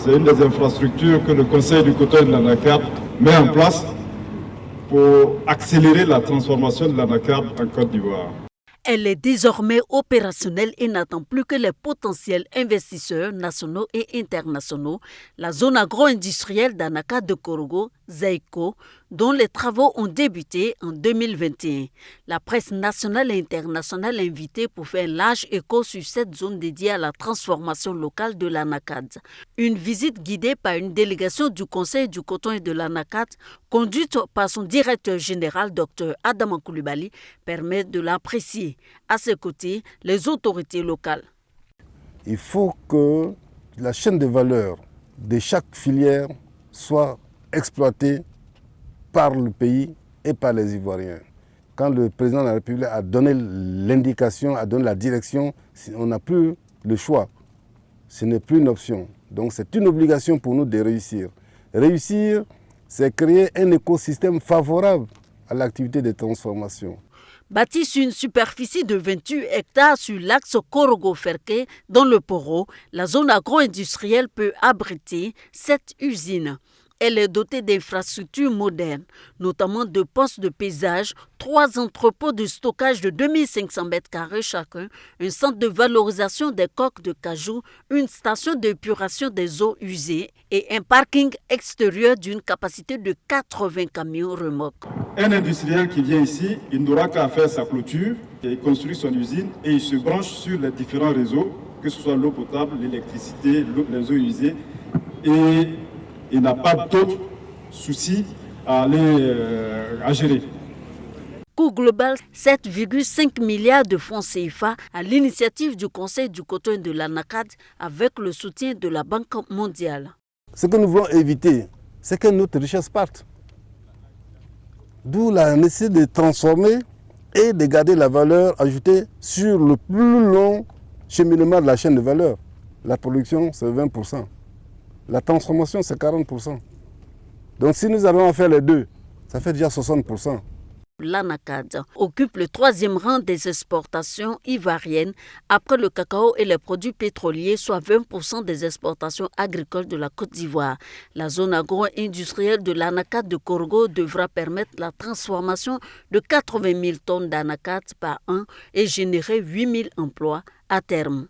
C'est une des infrastructures que le Conseil du coton et de l'anacarde met en place pour accélérer la transformation de l'anacarde en Côte d'Ivoire. Elle est désormais opérationnelle et n'attend plus que les potentiels investisseurs nationaux et internationaux. La zone agro-industrielle d'Anacarde de Korogo, ZAICO, dont les travaux ont débuté en 2021. La presse nationale et internationale est invitée pour faire un large écho sur cette zone dédiée à la transformation locale de l'anacarde. Une visite guidée par une délégation du Conseil du coton et de l'anacarde, conduite par son directeur général, Dr Adama Coulibaly, permet de l'apprécier. À ses côtés, les autorités locales. Il faut que la chaîne de valeur de chaque filière soit exploitée par le pays et par les Ivoiriens. Quand le président de la République a donné l'indication, a donné la direction, on n'a plus le choix. Ce n'est plus une option. Donc c'est une obligation pour nous de réussir. Réussir, c'est créer un écosystème favorable à l'activité de transformation. Bâtie sur une superficie de 28 hectares sur l'axe Korogo-Ferke, dans le Poro, la zone agro-industrielle peut abriter 7 usines. Elle est dotée d'infrastructures modernes, notamment de postes de paysage, 3 entrepôts de stockage de 2500 m² chacun, un centre de valorisation des coques de cajou, une station d'épuration des eaux usées et un parking extérieur d'une capacité de 80 camions remorques. Un industriel qui vient ici, il n'aura qu'à faire sa clôture, et il construit son usine et il se branche sur les différents réseaux, que ce soit l'eau potable, l'électricité, les eaux usées, et il n'a pas d'autres soucis à gérer. Coût global 7,5 milliards de francs CFA à l'initiative du Conseil du coton et de l'anacarde avec le soutien de la Banque mondiale. Ce que nous voulons éviter, c'est que notre richesse parte. D'où la nécessité de transformer et de garder la valeur ajoutée sur le plus long cheminement de la chaîne de valeur. La production, c'est 20%. La transformation, c'est 40%. Donc si nous arrivons à faire les deux, ça fait déjà 60%. L'anacarde occupe le 3e rang des exportations ivoiriennes après le cacao et les produits pétroliers, soit 20% des exportations agricoles de la Côte d'Ivoire. La zone agro-industrielle de l'anacarde de Korogo devra permettre la transformation de 80 000 tonnes d'anacarde par an et générer 8 000 emplois à terme.